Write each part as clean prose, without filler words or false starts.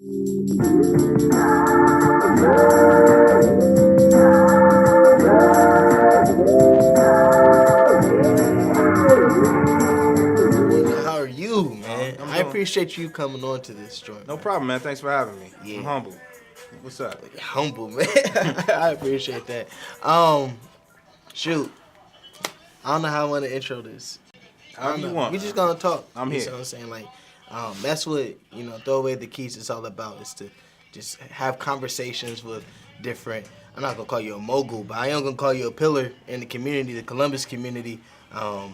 How are you, man? I appreciate you coming on to this joint. No problem, man. Thanks for having me. Yeah. I'm humble. What's up? Humble, man. I appreciate that. Shoot. I don't know how I want to intro this. However you want. We just gonna talk. I'm here. You know what I'm saying? Like, that's what, Throw Away the Keys is all about, is to just have conversations with different, I'm not gonna call you a mogul, but I am gonna call you a pillar in the community, the Columbus community. All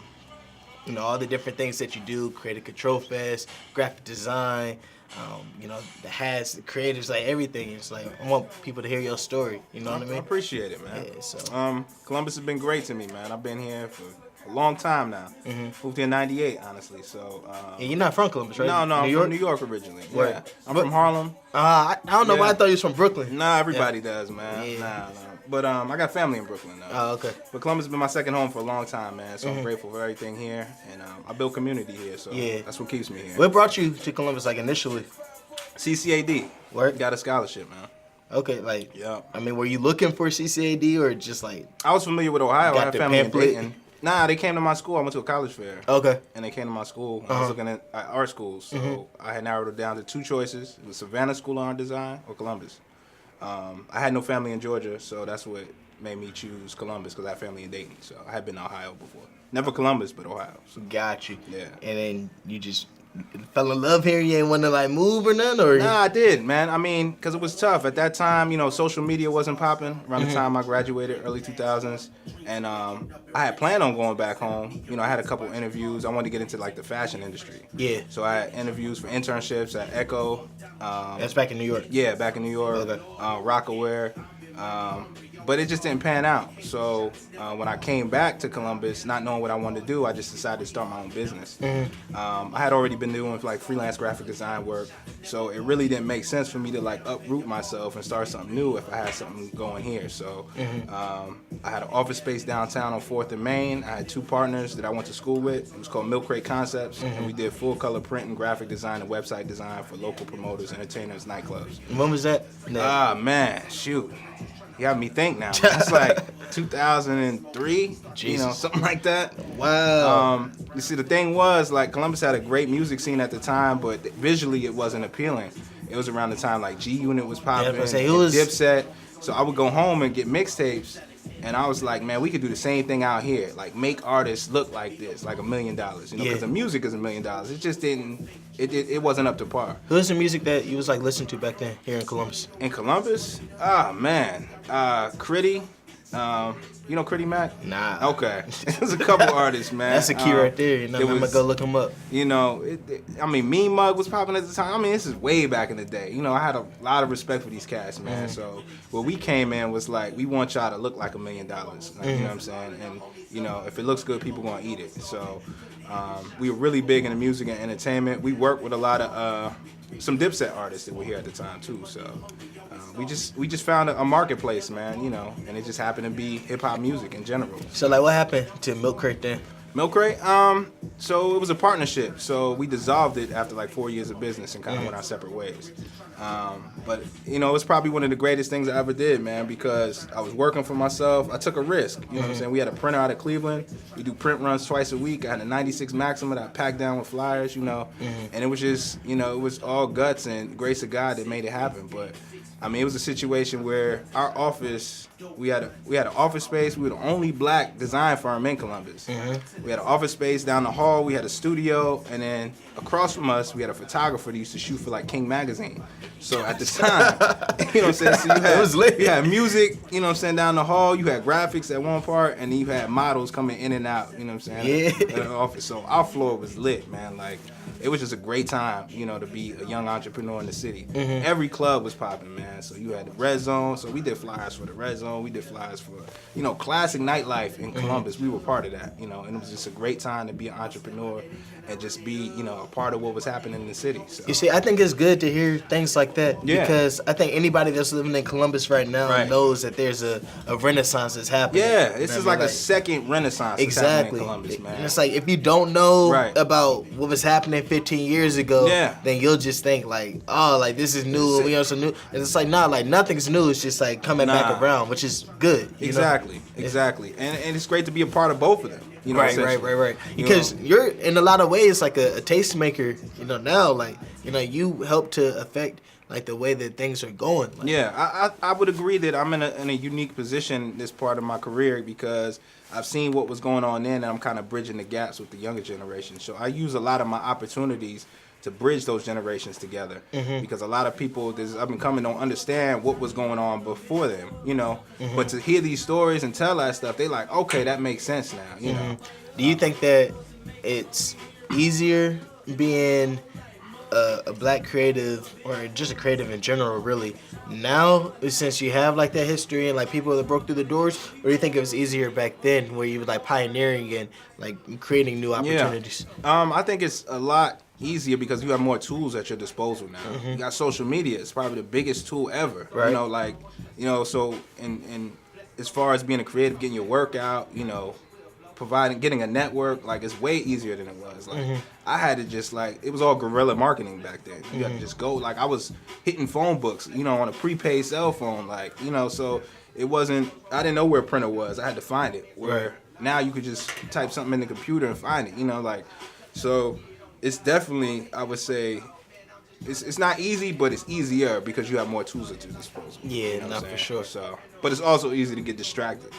the different things that you do, Creative Control Fest, graphic design, the hats, the creators, like everything. It's like, I want people to hear your story. You know what I mean? I appreciate it, man. Yeah, so. Columbus has been great to me, man. I've been here for a long time now. Moved here in '98, honestly. So. You're not from Columbus, right? No, I'm from New York originally. Yeah. I'm from Harlem. I don't know why I thought you was from Brooklyn. Nah, everybody does, man. Yeah. Nah. But I got family in Brooklyn now. Oh, okay. But Columbus has been my second home for a long time, man. So I'm grateful for everything here, and I built community here. So that's what keeps me here. What brought you to Columbus, like, initially? CCAD. Work? Got a scholarship, man. Okay, like, yeah. I mean, were you looking for CCAD or just like? I was familiar with Ohio. I had family pamphlet? in Dayton. Nah, they came to my school. I went to a college fair. Okay. And they came to my school. I was looking at art schools, so I had narrowed it down to two choices: it was Savannah School of Art and Design or Columbus. I had no family in Georgia, so that's what made me choose Columbus, because I had family in Dayton. So I had been to Ohio before. Never Columbus, but Ohio. So. Got you. Yeah. And then you just fell in love here. You ain't want to like move or nothing, or? Nah, I did, man. I mean, because it was tough at that time. Social media wasn't popping around the time I graduated, early 2000s, and I had planned on going back home. I had a couple interviews. I wanted to get into like the fashion industry. Yeah. So I had interviews for internships at Echo. That's back in New York. Yeah, back in New York. Okay. Rockaware. But it just didn't pan out. So when I came back to Columbus, not knowing what I wanted to do, I just decided to start my own business. I had already been doing like freelance graphic design work, so it really didn't make sense for me to like uproot myself and start something new if I had something going here. So I had an office space downtown on 4th and Main. I had two partners that I went to school with. It was called Milk Crate Concepts, and we did full color print and graphic design and website design for local promoters, entertainers, nightclubs. When was that? Man, shoot. You got me think now. It's like 2003, something like that. Wow. You see, the thing was, like, Columbus had a great music scene at the time, but visually it wasn't appealing. It was around the time, like, G Unit was popping, Dipset. So I would go home and get mixtapes, and I was like, man, we could do the same thing out here. Like, make artists look like this, like $1 million. Because the music is $1 million. It just didn't, it wasn't up to par. Who's the music that you was, like, listening to back then here in Columbus? In Columbus? Man. Critty. You know Critty Mac? Nah. Okay. There's a couple artists, man. That's a key right there. I'm going to go look them up. Mean Mug was popping at the time. I mean, this is way back in the day. I had a lot of respect for these cats, man. So what we came in was like, we want y'all to look like $1 million. Like, you know what I'm saying? And, if it looks good, people going to eat it. So we were really big in the music and entertainment. We worked with a lot of some Dipset artists that were here at the time, too. So we just found a marketplace, man, and it just happened to be hip-hop music in general. So, like, what happened to Milk Crate then? Milk Crate? So it was a partnership. So we dissolved it after like 4 years of business and kind of went our separate ways. But, it was probably one of the greatest things I ever did, man, because I was working for myself. I took a risk, you know what I'm saying? We had a printer out of Cleveland. We do print runs twice a week. I had a 96 Maxima that I packed down with flyers, and it was just, it was all guts and grace of God that made it happen. But I mean, it was a situation where our office, we had an office space. We were the only black design firm in Columbus. We had an office space down the hall. We had a studio, and then across from us, we had a photographer that used to shoot for like King Magazine. So at the time, you know what I'm saying? So you had music, you know what I'm saying, down the hall. You had graphics at one part, and then you had models coming in and out, you know what I'm saying? At the office. So our floor was lit, man. Like, it was just a great time, to be a young entrepreneur in the city. Every club was popping, man. So you had the Red Zone. So we did flyers for the Red Zone. We did flyers for, classic nightlife in Columbus. We were part of that, and it was just a great time to be an entrepreneur and just be, a part of what was happening in the city. So. You see, I think it's good to hear things like that because I think anybody that's living in Columbus right now knows that there's a renaissance that's happening. Yeah, this is like a second renaissance that's happening in Columbus, man. And it's like, if you don't know about what was happening 10, 15 years ago, Yeah. then you'll just think like, oh, like this is new, you know, some new. And it's like, nah, like nothing's new. It's just like coming back around, which is good. You Exactly, know? exactly. And it's great to be a part of both of them. You know, Right. Because you're in a lot of ways like a tastemaker. You know, now like you help to affect like the way that things are going. Like, yeah, I would agree that I'm in a unique position this part of my career because I've seen what was going on then, and I'm kind of bridging the gaps with the younger generation. So I use a lot of my opportunities to bridge those generations together because a lot of people I've been coming don't understand what was going on before them, you know. But to hear these stories and tell that stuff, they like, okay, that makes sense now, you know. Do you think that it's easier being a black creative or just a creative in general, really, now since you have like that history and like people that broke through the doors, or do you think it was easier back then where you were like pioneering and like creating new opportunities? I think it's a lot easier because you have more tools at your disposal now. You got social media. It's probably the biggest tool ever. Right. You know, like, you know, so and as far as being a creative, getting your work out, you know, getting a network, like it's way easier than it was. Like I had to just like, it was all guerrilla marketing back then. You had to just go, like I was hitting phone books, you know, on a prepaid cell phone, like, you know, so it wasn't, I didn't know where a printer was. I had to find it. Where now you could just type something in the computer and find it, you know, like, so it's definitely, I would say, it's not easy, but it's easier because you have more tools at your disposal. Yeah, you know not for sure. So, but it's also easy to get distracted.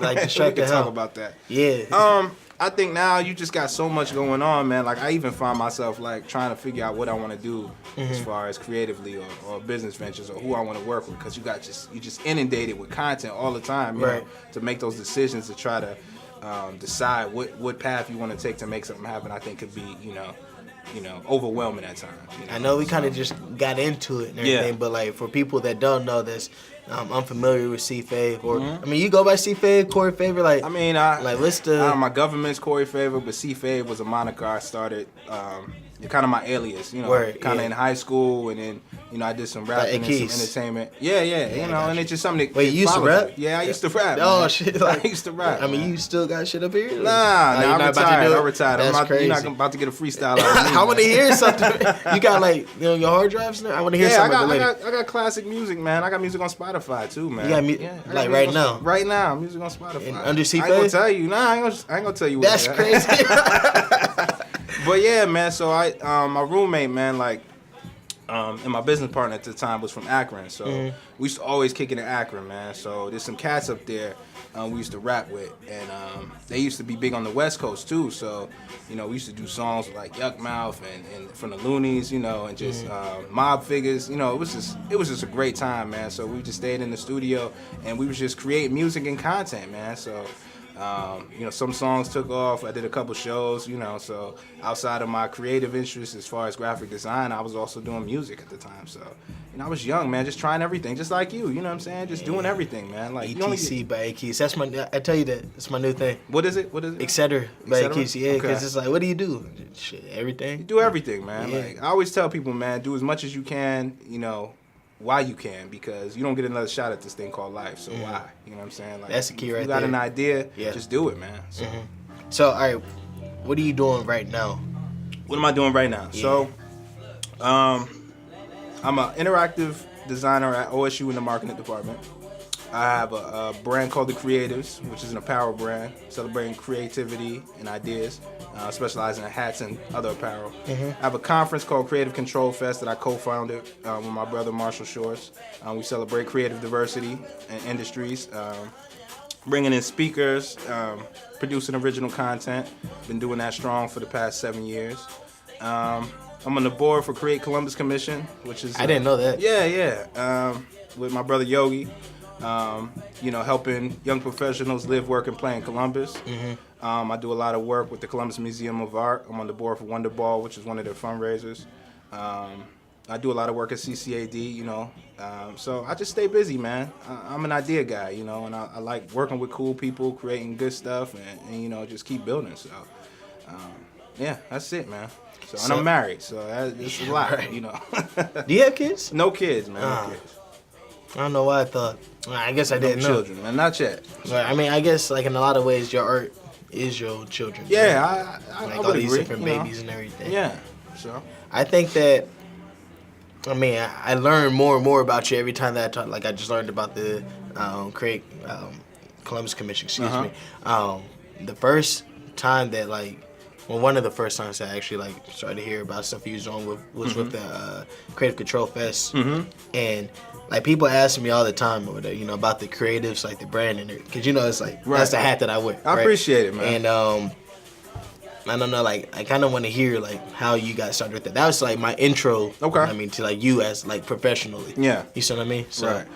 Like we distracted can how? talk about that. Yeah. I think now you just got so much going on, man. Like I even find myself like trying to figure out what I want to do as far as creatively or business ventures or who I want to work with, because you just inundated with content all the time, you know, to make those decisions to try to decide what path you want to take to make something happen. I think could be, you know, overwhelming at times. You know? I know we kind of just got into it and everything, but like for people that don't know this, unfamiliar with C-Fave, or I mean, you go by C-Fave, Corey Favor, like I mean, like what's the my government's Corey Favor, but C-Fave was a moniker I started. Kind of my alias, you know, kind of in high school, and then you know I did some rapping and some entertainment. Yeah, you know, and it's just something that. Wait, you used to rap? Yeah, I used to rap. Oh man. shit! Like, I used to rap. I mean, you still got shit up here? Nah, I retired. That's crazy. You're not about to get a freestyle out of me. I want to hear something. You got like your hard drives now? I want to hear something. I got classic music, man. I got music on Spotify too, man. You got like right now? Right now, music on Spotify. And under C-Fave? I ain't gonna tell you. Nah, I ain't gonna tell you. That's crazy. But yeah, man. So my roommate, man, like, and my business partner at the time was from Akron. So we used to always kick it in Akron, man. So there's some cats up there we used to rap with, and they used to be big on the West Coast too. So, you know, we used to do songs like Yuck Mouth and from the Loonies, you know, and just Mob Figures. You know, it was just a great time, man. So we just stayed in the studio and we was just creating music and content, man. So. You know, some songs took off. I did a couple shows, you know, so outside of my creative interests as far as graphic design, I was also doing music at the time. So, you know, I was young, man, just trying everything, just like you know what I'm saying? Just doing everything, man. Like ETC by EhKees. That's I tell you that. It's my new thing. What is it? Etc. by EhKees. Yeah, because it's like, what do you do? Shit, everything. You do everything, man. Yeah. Like I always tell people, man, do as much as you can, you know, while you can, because you don't get another shot at this thing called life. So why? You know what I'm saying? Like, that's the key right there. You got an idea, just do it, man. So. So, all right, what are you doing right now? What am I doing right now? Yeah. So, I'm an interactive designer at OSU in the marketing department. I have a brand called The Creatives, which is an apparel brand celebrating creativity and ideas, specializing in hats and other apparel. I have a conference called Creative Control Fest that I co-founded with my brother Marshall Shores. We celebrate creative diversity and industries, bringing in speakers, producing original content. Been doing that strong for the past 7 years. I'm on the board for Create Columbus Commission, which is... I didn't know that. Yeah. With my brother Yogi. You know, helping young professionals live, work, and play in Columbus. I do a lot of work with the Columbus Museum of Art. I'm on the board for Wonder Ball, which is one of their fundraisers. I do a lot of work at CCAD, you know. So I just stay busy, man. I'm an idea guy, you know, and I like working with cool people, creating good stuff, and you know, just keep building. So, yeah, that's it, man. So, and I'm married, so it's a lot, you know. Do you have kids? No kids, man. No kids. I don't know why I thought. I guess I didn't know. Children, man, not yet. But I mean, I guess like in a lot of ways, your art is your children. Yeah, I like would all these agree, different babies and everything. Yeah, so I think that. I mean, I learn more and more about you every time that I talk. Like I just learned about the Columbus Commission. Excuse me. The first time that one of the first times I actually started to hear about stuff you was on was with the Creative Control Fest, and people ask me all the time, about the creatives, like the brand and it, because it's that's the hat that I wear. I appreciate it, man. And I don't know, I kind of want to hear how you got started with that. That was my intro. Okay. I mean, to you as professionally. Yeah. You see what I mean? So, right.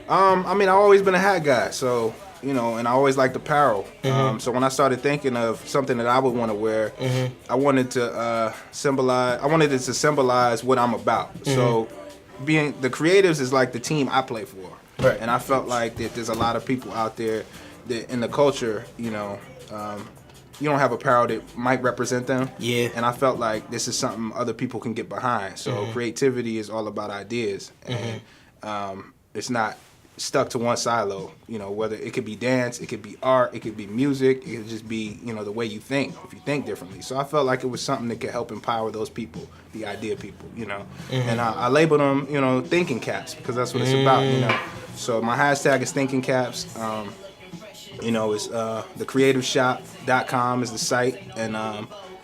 I mean, I've always been a hat guy, so and I always liked apparel. So when I started thinking of something that I would want to wear, I wanted to symbolize. I wanted it to symbolize what I'm about. So being the creatives is like the team I play for. Right. And I felt like that there's a lot of people out there that in the culture, you don't have apparel that might represent them. Yeah. And I felt like this is something other people can get behind. So creativity is all about ideas. And it's not stuck to one silo. Whether it could be dance, it could be art, it could be music, it could just be, the way you think, if you think differently. So I felt like it was something that could help empower those people, the idea people, And I labeled them, thinking caps, because that's what it's about, So my hashtag is thinking caps. It's thecreativeshop.com is the site, and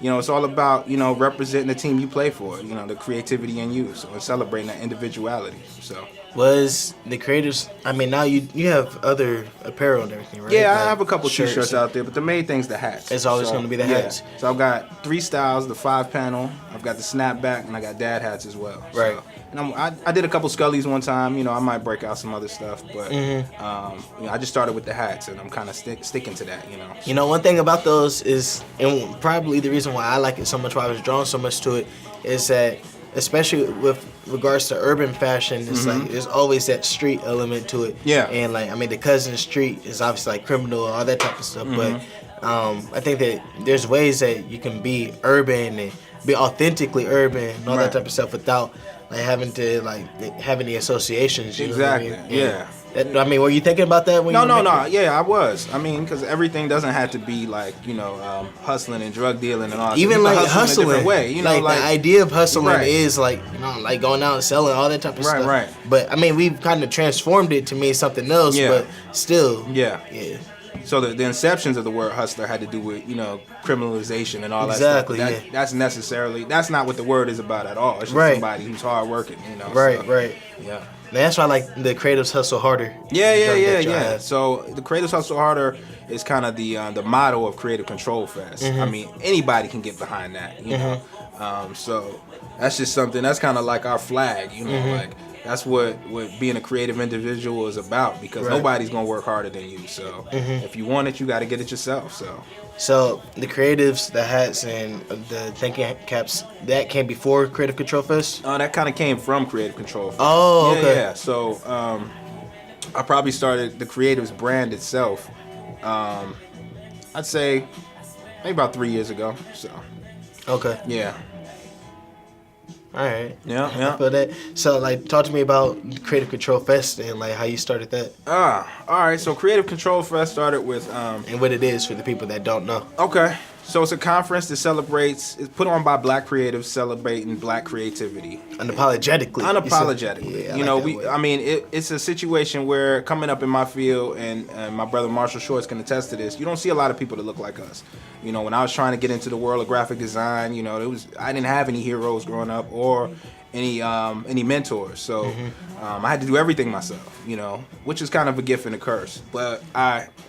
it's all about representing the team you play for, the creativity in you, so and celebrating that individuality. So was the creatives? I mean, now you have other apparel and everything, right? Yeah, I have a couple t-shirts out there, but the main thing's the hats. It's always going to be the hats. So I've got 3 styles: the 5-panel, I've got the snapback, and I got dad hats as well. Right. So, and I did a couple Scullies one time. I might break out some other stuff, but I just started with the hats, and I'm kind of sticking to that. One thing about those is, and probably the reason why I like it so much, why I was drawn so much to it, is that especially with regards to urban fashion, it's there's always that street element to it. Yeah. And the cousin street is obviously criminal and all that type of stuff. But I think that there's ways that you can be urban and be authentically urban and all that type of stuff without having to have any associations. You Exactly. know what I mean? Yeah. Were you thinking about that when No. Yeah, I was. I mean, because everything doesn't have to be hustling and drug dealing and all that. Even hustling, in a different way. The idea of hustling is going out and selling all that type of stuff. Right. But I mean, we've kind of transformed it to mean something else. Yeah. But still. Yeah. Yeah. So the inceptions of the word hustler had to do with criminalization and all exactly, that stuff. That's not what the word is about at all. It's just somebody who's hardworking. Right. Yeah. That's why the creatives hustle harder. Yeah. So the creatives hustle harder is kind of the motto of Creative Control Fest. I mean, anybody can get behind that. So that's just something that's kind of like our flag. That's what being a creative individual is about, because nobody's gonna work harder than you. So if you want it, you got to get it yourself. So the creatives, the hats, and the thinking caps, that came before Creative Control Fest? That kind of came from Creative Control Fest. Oh, okay. Yeah. So I probably started the creatives brand itself. I'd say maybe about 3 years ago. So. Okay. Yeah. All right. Yeah. I feel that. So, talk to me about Creative Control Fest and how you started that. All right. So Creative Control Fest started with and what it is for the people that don't know. Okay. So it's a conference that it's put on by Black creatives celebrating Black creativity. Unapologetically. Yeah, it's a situation where, coming up in my field, and my brother Marshall Shorts can attest to this, you don't see a lot of people that look like us. When I was trying to get into the world of graphic design, I didn't have any heroes growing up or any mentors. So I had to do everything myself, which is kind of a gift and a curse. But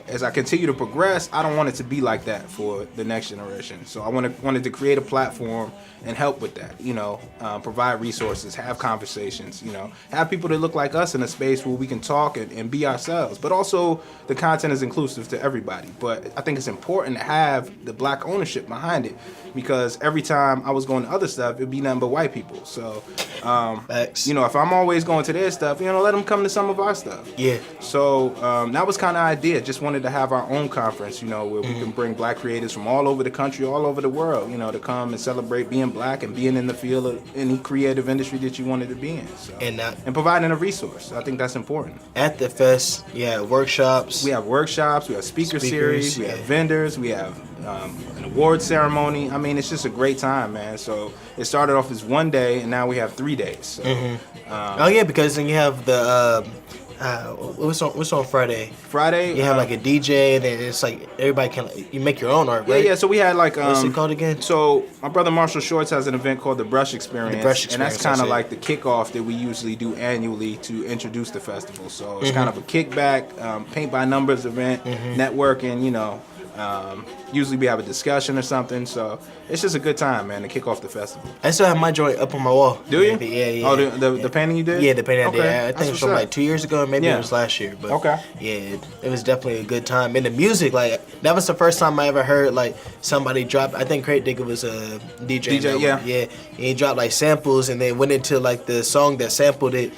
as I continue to progress, I don't want it to be like that for the next generation. So I wanted to create a platform and help with that, provide resources, have conversations, have people that look like us in a space where we can talk and be ourselves. But also the content is inclusive to everybody. But I think it's important to have the Black ownership behind it, because every time I was going to other stuff, it'd be nothing but white people. So, if I'm always going to their stuff, let them come to some of our stuff. Yeah. So that was kind of the idea. Just wanted to have our own conference, where we can bring Black creators from all over the country, all over the world, to come and celebrate being Black and being in the field of any creative industry that you wanted to be in. So, and providing a resource. I think that's important. At the fest, workshops. We have workshops. We have speakers series. We have vendors. We have an award ceremony. I mean, it's just a great time, man. So it started off as 1 day, and now we have 3 days. So, Oh yeah, because then you have the what's on Friday? Friday, You have like a DJ, and then it's like everybody can you make your own art, yeah, right? yeah. So we had like What's it called again? So my brother Marshall Shorts has an event called the Brush Experience, The Brush and that's Experience, kind of that's like the kickoff that we usually do annually to introduce the festival. So it's kind of a kickback, paint by numbers event, networking. Usually we have a discussion or something. So it's just a good time, man, to kick off the festival. I still have my joint up on my wall. Do you? Yeah, yeah. Oh, the painting you did? Yeah, the painting I did. I That's think it was what's from up. like 2 years ago, maybe Yeah. it was last year. But Okay. yeah, it was definitely a good time. And the music, like that was the first time I ever heard like somebody drop. I think Crate Digger was a DJ. DJ, yeah. And he dropped like samples, and then went into like the song that sampled it.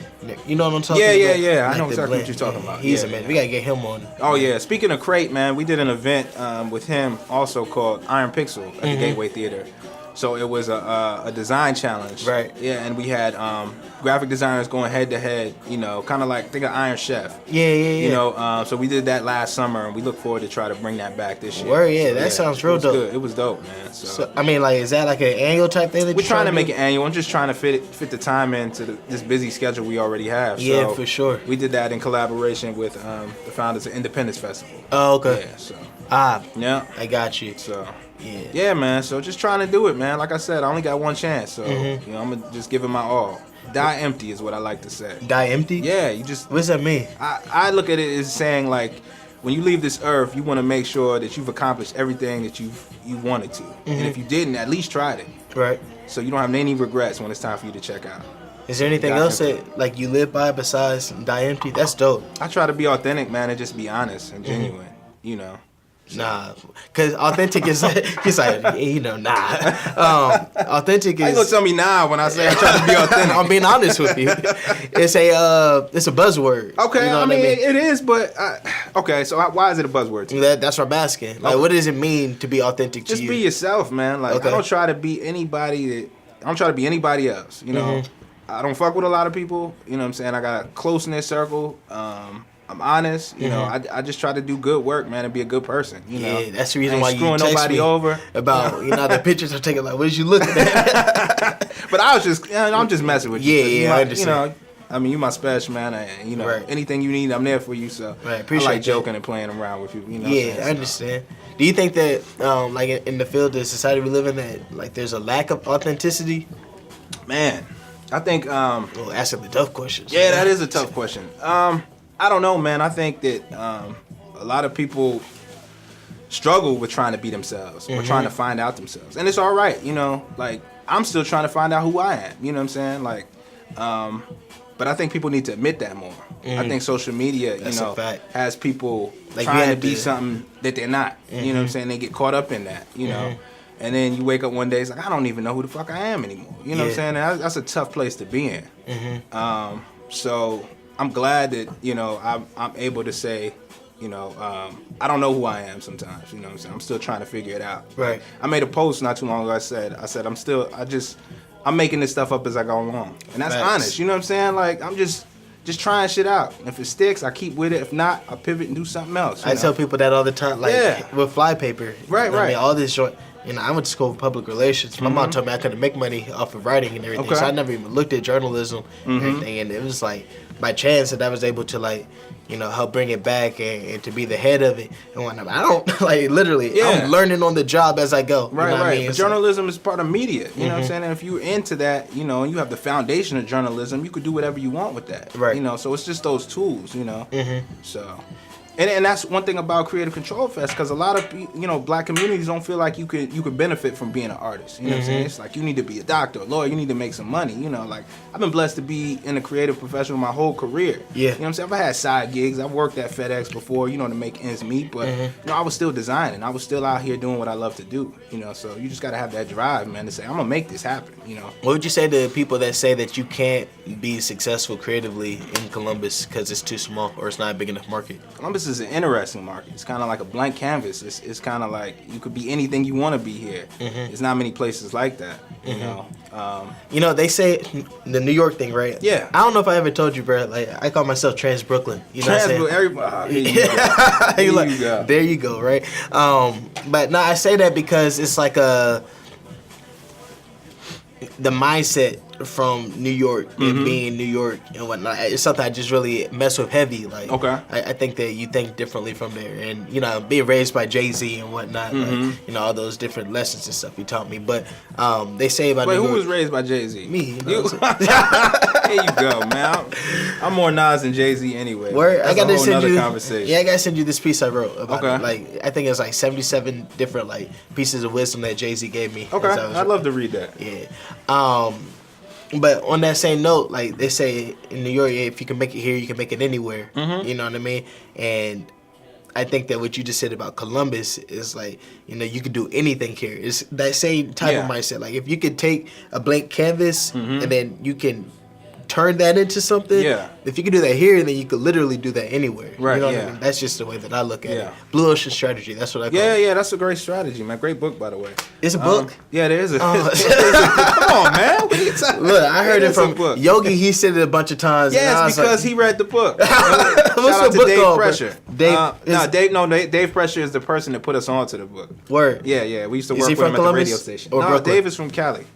You know what I'm talking Yeah, about? yeah, yeah. I Like know the exactly what blend. you're talking about. He's Yeah, a man. yeah. We gotta get him on. Oh yeah. Speaking of Crate, man, we did an event with him also called Iron Pixel at the Gateway Theater. So it was a design challenge. Right. Yeah, and we had graphic designers going head to head. Kind of like think of Iron Chef. Yeah. So we did that last summer, and we look forward to try to bring that back this year. Word, yeah, So, that sounds real it was dope. Good. It was dope, man. So I mean, like, is that like an annual type thing that We're you're trying to make do? it annual. I'm just trying to fit the time into this busy schedule we already have. Yeah, So for sure. We did that in collaboration with the founders of Independence Festival. Oh, okay. Yeah, so Yeah, I got you. so Yeah. yeah, man. So just trying to do it, man. Like I said, I only got one chance, so I'm gonna just give it my all. Die empty is what I like to say. Die empty? Yeah, you just. What does that mean? I look at it as saying like, when you leave this earth, you want to make sure that you've accomplished everything that you wanted to, and if you didn't, at least tried it. Right. So you don't have any regrets when it's time for you to check out. Is there anything Die else empty. that like you live by besides die empty? That's dope. I try to be authentic, man, and just be honest and genuine. Nah, cause authentic is he's like authentic How you is. gonna tell me nah when I say I try to be authentic? I'm being honest with you. It's a buzzword. Okay, You know I what mean, it is, but okay. So why is it a buzzword to you? That's what I'm asking. Like, what does it mean to be authentic to Just you? be yourself, man. Like Okay. I don't try to be anybody else. I don't fuck with a lot of people. You know what I'm saying? I got a close knit circle. I'm honest. I just try to do good work, man, and be a good person. Yeah, that's the I reason ain't why you screwing text nobody me over. about the pictures I'm taking. Like, what did you look at? But I was just, I'm just messing with you. Yeah, 'Cause yeah, you I my- understand. you my special man, and Right. anything you need, I'm there for you. So Right, I appreciate like that. joking and playing around with you. You know what I'm Yeah, saying? I understand. Do you think that, like in the field, the society we live in, that like there's a lack of authenticity? Man, I think. Well, asking the tough questions. Yeah, that is a tough question. I don't know, man. I think that a lot of people struggle with trying to be themselves or trying to find out themselves, and it's all right. Like I'm still trying to find out who I am. You know what I'm saying? Like, but I think people need to admit that more. I think social media, That's a fact. has people Like, you trying to had be to- something that they're not. You know what I'm saying? They get caught up in that. And then you wake up one day, it's like, I don't even know who the fuck I am anymore. You know what I'm Yeah. saying? And that's a tough place to be in. So I'm glad that, I'm able to say, I don't know who I am sometimes. You know what I'm saying? I'm still trying to figure it out. Right. I made a post not too long ago. I said I'm making this stuff up as I go along. And that's Facts. honest. You know what I'm saying? Like, I'm just trying shit out. If it sticks, I keep with it. If not, I pivot and do something else. you I know? tell people that all the time. Like Yeah. with fly paper. Right, You know what I right. mean, all this joint. I went to school for public relations. My mom told me I couldn't make money off of writing and everything, Okay. so I never even looked at journalism and everything. And it was like by chance that I was able to help bring it back and to be the head of it and whatnot. I don't literally. Yeah. I'm learning on the job as I go. Right, you know what right. I mean? But It's like- journalism is part of media. You know what I'm saying? And if you're into that, and you have the foundation of journalism, you could do whatever you want with that. Right. So it's just those tools, So. And that's one thing about Creative Control Fest, because a lot of black communities don't feel like you could benefit from being an artist. You know what I'm saying? It's like you need to be a doctor, a lawyer, you need to make some money. Like I've been blessed to be in a creative profession my whole career. Yeah. You know what I'm saying? I've had side gigs. I've worked at FedEx before, to make ends meet. But I was still designing. I was still out here doing what I love to do. So you just gotta have that drive, man, to say I'm gonna make this happen. What would you say to people that say that you can't be successful creatively in Columbus because it's too small or it's not a big enough market? Columbus is an interesting market. It's kind of like a blank canvas. It's kind of like you could be anything you want to be here. There's not many places like that, you know. You know, they say the New York thing, right? Yeah. I don't know if I ever told you, bro. Like, I call myself Trans Brooklyn. You know what I'm saying? Everybody. There you go, right? But no, I say that because it's like the mindset from New York and being New York and whatnot. It's something I just really mess with heavy. Like, Okay. I think that you think differently from there, and you know, being raised by Jay-Z and whatnot, like, you know, all those different lessons and stuff he taught me. But they say about Wait, New who York, was raised by Jay-Z? me. You know, There you go, man. I'm more Nas than Jay-Z anyway. Word, That's I gotta a whole send nother you. conversation. Yeah, I gotta send you this piece I wrote about Okay. it. Like, I think it's like 77 different like pieces of wisdom that Jay-Z gave me. Okay, as I was- I'd love to read that. Yeah. But on that same note, like they say in New York, if you can make it here, you can make it anywhere. You know what I mean? And I think that what you just said about Columbus is like, you know, you can do anything here. It's that same type of mindset. Like, if you could take a blank canvas and then you can turn that into something. Yeah. If you can do that here, then you could literally do that anywhere. Right, You know yeah. what I mean? That's just the way that I look at Yeah. it. Blue Ocean Strategy. That's what I call it. Yeah, that's a great strategy, man. Great book, by the way. It's a book. Yeah, there is a. Oh. Come on, man. What are you talking? Look, I heard it is a from book. Yogi. He said it a bunch of times. and I Yeah, was it's because like, he read the book. What's Shout out the to book Dave called, bro? Pressure. Dave Pressure is the person that put us onto the book. Word. Yeah. We used to Is work he with him from at the Columbus radio station. or No, Brooklyn? Dave is from Cali.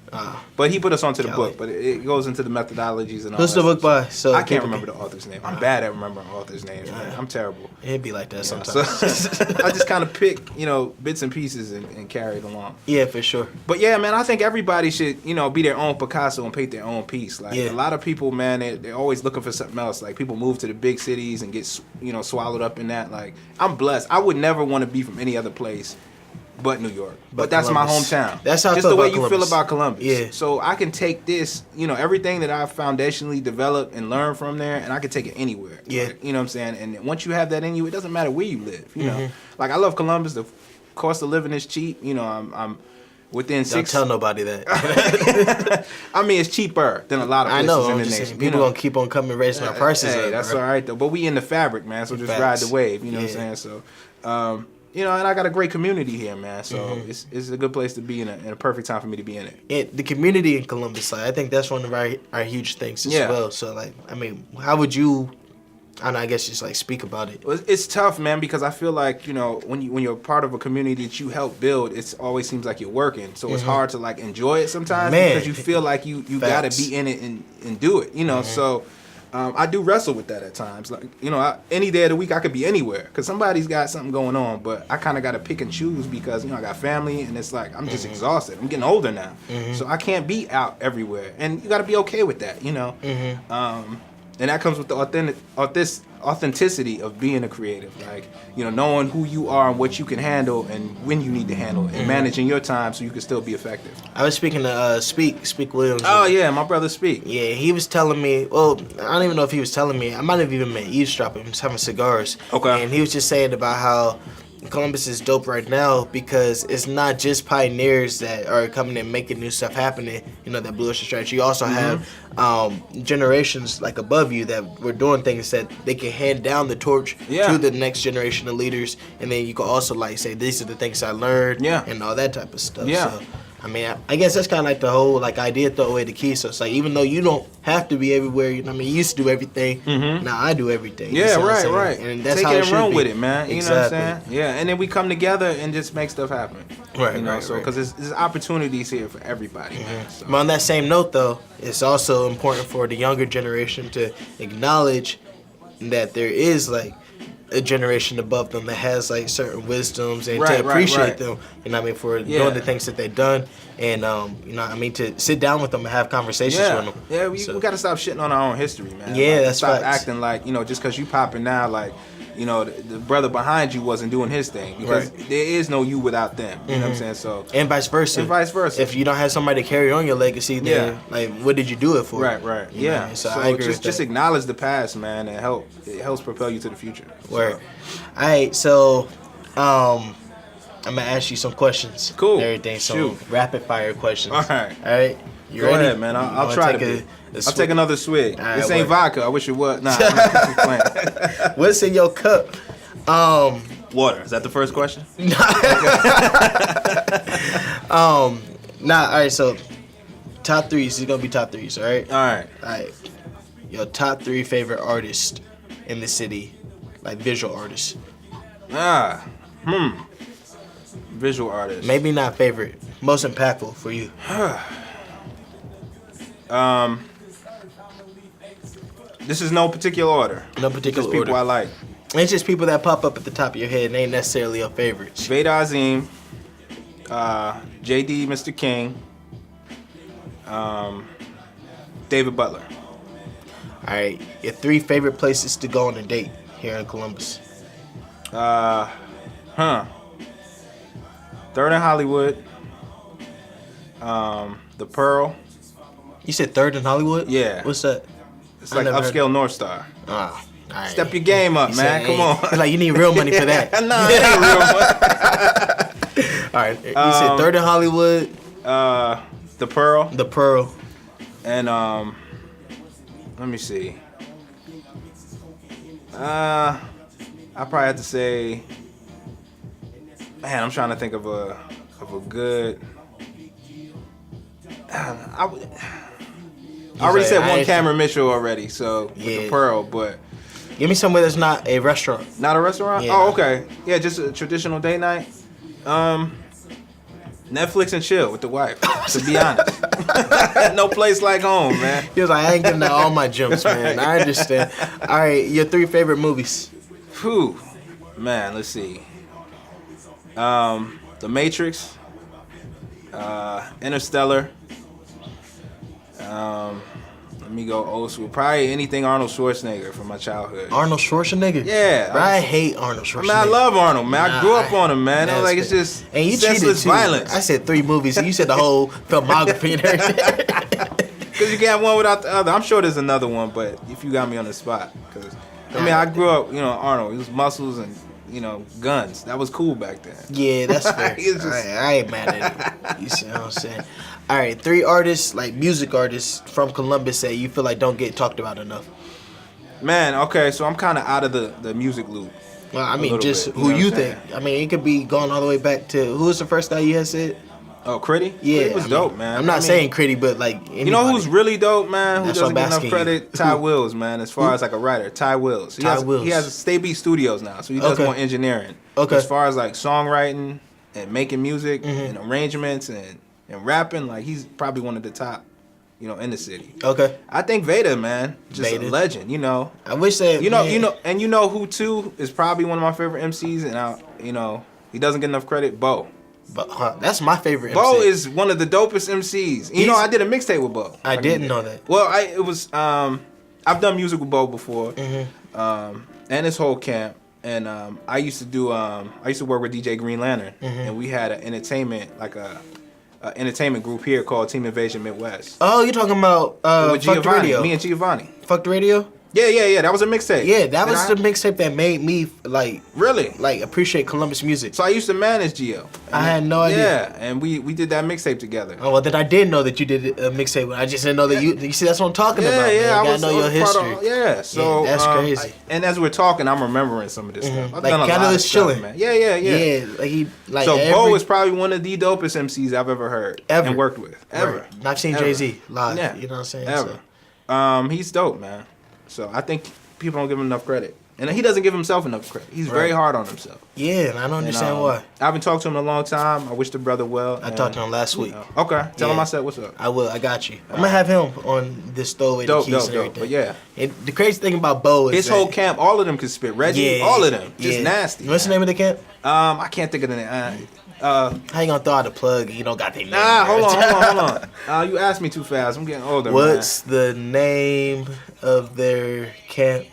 But he put us onto the Cali. book. But it goes into the methodologies and all Who's that the book stuff. by? So I can't people remember the author's name. I'm bad at remembering authors' names, man. I'm terrible. It'd be like that So sometimes. I just kind of pick, bits and pieces and carry it along. Yeah, for sure. But yeah, man, I think everybody should, be their own Picasso and paint their own piece. Like Yeah. a lot of people, man, they're always looking for something else. Like people move to the big cities and get, swallowed up in that. Like I'm blessed. I would never want to be from any other place but New York. But that's Columbus. my hometown. That's how I just feel the way about you feel Columbus. about Columbus. Yeah. So I can take this, everything that I've foundationally developed and learned from there, and I can take it anywhere. Yeah. Like, you know what I'm saying? And once you have that in you, it doesn't matter where you live. You know, like I love Columbus. The cost of living is cheap. I'm within Don't 6. tell nobody that. I mean, it's cheaper than a lot of I places know. in I'm the just nation. saying, people gonna keep on coming raising our prices Hey, up. that's bro. all right though. But we in the fabric, man. So just Facts. ride the wave. You know what Yeah. I'm saying? So, and I got a great community here, man. So it's a good place to be in a perfect time for me to be in it. And the community in Columbus, like, I think that's one of our huge things as Yeah. well. So, like, I mean, how would you? I don't know, I guess just like speak about it. Well, it's tough, man, because I feel like when you're part of a community that you help build, it always seems like you're working. So it's hard to like enjoy it sometimes Man. because you feel like you got to Facts. be in it and do it. So I do wrestle with that at times. Like any day of the week I could be anywhere because somebody's got something going on, but I kind of got to pick and choose because I got family and it's like I'm just exhausted. I'm getting older now, so I can't be out everywhere, and you got to be okay with that. And that comes with the authenticity of being a creative, like knowing who you are and what you can handle and when you need to handle it, and managing your time so you can still be effective. I was speaking to Speak Williams. Oh yeah, my brother Speak. Yeah, he was telling me. Well, I don't even know if he was telling me. I might have even been eavesdropping. He was having cigars. Okay. And he was just saying about how Columbus is dope right now because it's not just pioneers that are coming and making new stuff happening. That Blue Ocean Strategy. You also have generations like above you that were doing things that they can hand down the torch to the next generation of leaders, and then you can also like say these are the things I learned, and all that type of stuff. Yeah. So, I mean, I guess that's kind of like the whole like idea, throw away the key. So it's like even though you don't have to be everywhere, you used to do everything. Now I do everything. You Yeah, see what I'm saying? right. And that's Take how it it and should run be. with it, man. You Exactly. know what I'm saying? Yeah, and then we come together and just make stuff happen. Right, So because there's opportunities here for everybody, man. So. But on that same note, though, it's also important for the younger generation to acknowledge that there is like a generation above them that has like certain wisdoms and to appreciate them. For doing the things that they've done, and to sit down with them and have conversations with them. Yeah, we got to stop shitting on our own history, man. Yeah, Like, that's stop facts. acting like just because you popping now, like the brother behind you wasn't doing his thing because there is no you without them. You know what I'm saying? So And vice versa. If you don't have somebody to carry on your legacy, then like what did you do it for? Right. Yeah. So I agree with just that. acknowledge the past, man, and it helps propel you to the future. Word. All right, so I'm gonna ask you some questions. Cool. And everything. So Shoot. rapid fire questions. All right. All right. You Go ready? ahead, man. I'll wanna try take to. I'll swig? take another swig. All right, This ain't word. vodka. I wish it was. Nah, I'm just playing. What's in your cup? Water. Is that the first question? All right, so top threes. It's gonna be top threes, all right? All right. Your top 3 favorite artists in the city, like visual artists. Visual artists. Maybe not favorite, most impactful for you. This is no particular order. No particular Just people order. I like. It's just people that pop up at the top of your head and ain't necessarily your favorites. Veda Azim, JD, Mr. King, David Butler. All right, your 3 favorite places to go on a date here in Columbus. Third and Hollywood. The Pearl. You said Third in Hollywood? Yeah. What's that? It's like upscale North Star. All right. Step your game up, man. Come on. Like you need real money for that. Nah, it ain't real money. All right. You said Third in Hollywood. The Pearl. The Pearl. And let me see. I probably have to say. Man, I'm trying to think of a good. I already said one Cameron Mitchell already, so with the Pearl, but give me somewhere that's not a restaurant. Not a restaurant? Yeah. Oh, okay. Yeah, just a traditional date night. Netflix and chill with the wife, to be honest. No place like home, man. He was like, I ain't giving out all my jumps, man. I understand. All right, your 3 favorite movies. Whew. Man, let's see. The Matrix, Interstellar. Let me go old school. Probably anything Arnold Schwarzenegger from my childhood. Arnold Schwarzenegger? Yeah. Bro, I hate Arnold Schwarzenegger. I mean, I love Arnold, man. I grew up on him, man. That's Like, it's just and you senseless cheated too. violence. I said 3 movies, and you said the whole filmography and everything. Because you can't have one without the other. I'm sure there's another one, but if you got me on the spot. Because, I mean, I grew up, Arnold. He was muscles and, guns. That was cool back then. Yeah, that's fair. It's just- I ain't mad at it. You see what I'm saying? All right, 3 artists, like music artists from Columbus that you feel like don't get talked about enough. Man, okay, so I'm kind of out of the music loop. Well, I mean, just bit, who know you what I'm think. I mean, it could be going all the way back to, who was the first guy you had said? Oh, Critty? Yeah. Critty was dope, man. I'm not saying Critty, but like anybody. You know who's really dope, man? Who That's doesn't what I'm get enough asking credit? you. Ty Wills, man, as far as like a writer. Ty Wills. Wills. He has Stay Beat Studios now, so he does Okay. more engineering. Okay. As far as like songwriting and making music and arrangements and rapping, like he's probably one of the top, in the city. Okay. I think Veda, man, just Veda. a legend, I wish that, and who too is probably one of my favorite MCs, and he doesn't get enough credit. Bo. But that's my favorite Bo MC. is one of the dopest MCs. I did a mixtape with Bo. I didn't know that. Well, I've done music with Bo before, and his whole camp. And I used to work with DJ Green Lantern, and we had an entertainment entertainment group here called Team Invasion Midwest. Oh, you're talking about With Fuck the Giovanni, Radio. me and Giovanni. Fuck the Radio? Yeah. That was a mixtape. Yeah, that was the mixtape that made me Really appreciate Columbus music. So I used to manage Gio. I had no idea. Yeah, and we did that mixtape together. Oh, well, then I did know that you did a mixtape. I just didn't know that you see, that's what I'm talking about, man. You gotta know your history. So that's crazy. And as we're talking, I'm remembering some of this stuff. I've Like, done a lot Canada's of stuff, chilling. man. Yeah. Yeah, So Bo is probably one of the dopest MCs I've ever heard and worked with. Ever. Right. And I've seen Jay-Z live. Yeah. You know what I'm saying? Ever. So. He's dope, man. So I think people don't give him enough credit. And he doesn't give himself enough credit. He's very hard on himself. Yeah, and I don't understand why. I haven't talked to him in a long time. I wish the brother well. I talked to him last week. Okay. Tell him I said what's up. I will. I got you. I'm going to have him on this Throwaway the Keys and everything. But yeah. And the crazy thing about Bo is His whole camp, all of them can spit. Reggie, all of them. Just nasty. What's the name of the camp? I can't think of the name. How you gonna throw out a plug and you don't got their name? Hold on. You asked me too fast. I'm getting older, What's the name of their camp?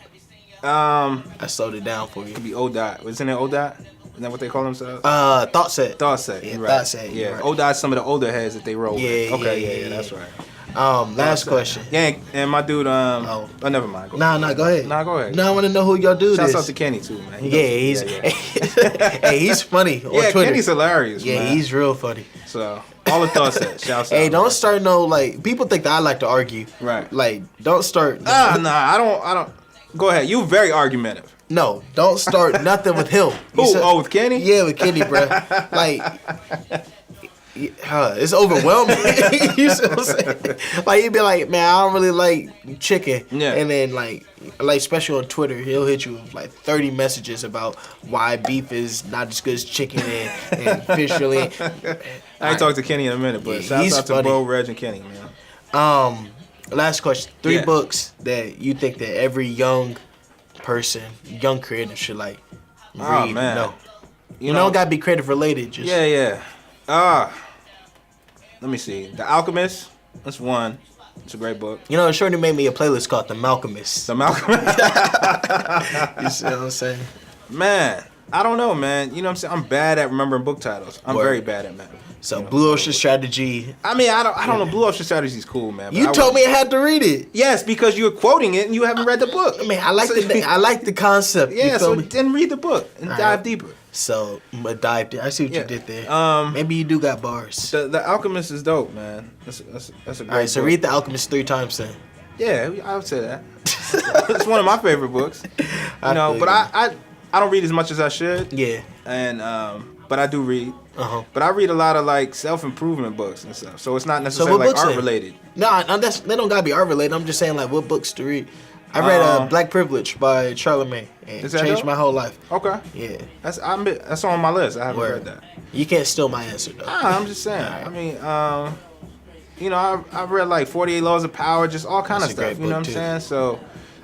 I slowed it down for you. It could be ODOT. Isn't it ODOT? Isn't that what they call themselves? Thought Set. Yeah, right. Thought Set. Yeah, Right. ODOT's some of the older heads that they roll with. Yeah, Okay, that's right. Last question. Yeah, and my dude, never mind. Nah, go ahead. Go ahead. No, I want to know who y'all do Shouts this. out to Kenny too, man. He's hey, he's funny on Twitter. Kenny's hilarious, man. Yeah, he's real funny. So, all the thoughts said. Shouts out. Hey, don't start no, people think that I like to argue. Right. Like, don't start. I don't. Go ahead. You very argumentative. No, don't start nothing with him. Who? With Kenny? Yeah, with Kenny, bro. Like, it's overwhelming. You see what I'm saying? Like, he'd be like, man, I don't really like chicken. Yeah. And then, like especially on Twitter, he'll hit you with like 30 messages about why beef is not as good as chicken and fish really. I ain't talked to Kenny in a minute, but shout out to Bo, Reg, and Kenny, man. Last question. 3 books that you think that every young person, young creative should like read. Oh, man. No. You don't gotta be creative related. Just Yeah. Let me see. The Alchemist. That's one. It's a great book. You know, Shorty made me a playlist called The Malcolmists. The Malcolmist. You see what I'm saying? Man, I don't know, man. You know what I'm saying? I'm bad at remembering book titles. I'm very bad at that. So Blue Ocean Strategy. I mean, I don't know. Blue Ocean Strategy is cool, man. You told me I had to read it. Yes, because you were quoting it and you haven't read the book. I mean, I like the concept. Yeah, you feel so me? then read the book and dive deeper. So I'm gonna dive deep. I see what you did there. Maybe you do got bars. The Alchemist is dope, man. That's a great All right, so book. read The Alchemist 3 times then. Yeah, I would say that. It's one of my favorite books. You know, but I don't read as much as I should. Yeah. And but I do read. But I read a lot of like self-improvement books and stuff. So it's not necessarily like art related. No, they don't gotta be art related. I'm just saying like what books to read. I read Black Privilege by Charlemagne and it changed my whole life. Okay. Yeah. That's on my list. I haven't read that. You can't steal my answer though. I'm just saying. Right. I mean, you know, I've read like 48 Laws of Power, just all kind of stuff. You know what I'm saying? So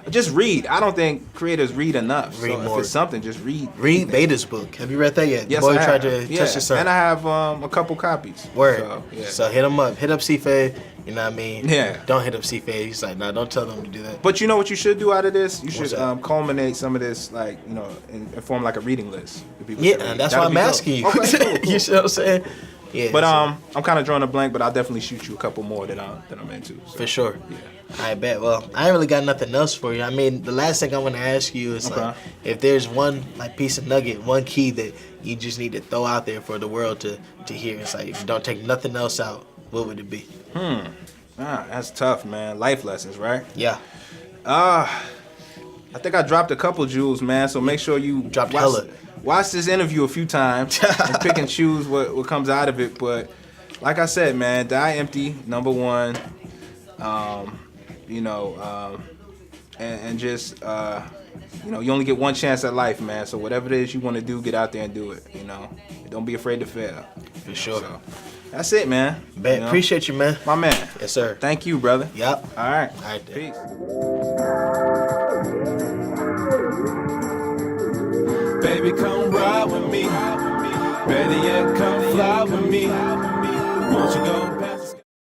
just read. I don't think creators read enough. Read more. If it's something, just read. Read Beta's book. Have you read that yet? Yes, Boy I have. tried to touch the sun. And I have a couple copies. Word. So hit him up. Hit up C-Fade. You know what I mean? Yeah. Don't hit up C-Fade. He's like, nah, don't tell them to do that. But you know what you should do out of this? You should culminate some of this, like, you know, and form like a reading list. Yeah, and that's why I'm asking you. Okay, cool. You see what I'm saying? Yeah. But I'm kind of drawing a blank, but I'll definitely shoot you a couple more that I'm into. So. For sure. Yeah. I bet. Well, I ain't really got nothing else for you. I mean, the last thing I want to ask you is like, if there's one like piece of nugget, one key that you just need to throw out there for the world to hear. It's like if you don't take nothing else out, what would it be? That's tough, man. Life lessons, right? Yeah. I think I dropped a couple jewels, man. So make sure you watch this interview a few times and pick and choose what comes out of it. But like I said, man, die empty. Number one. You know, and just, you know, you only get one chance at life, man. So whatever it is you want to do, get out there and do it, you know. Don't be afraid to fail. For sure. So, that's it, man. You know? Appreciate you, man. My man. Yes, sir. Thank you, brother. Yep. All right. All right. Peace. Baby, come ride with me. Better yet, come fly with me.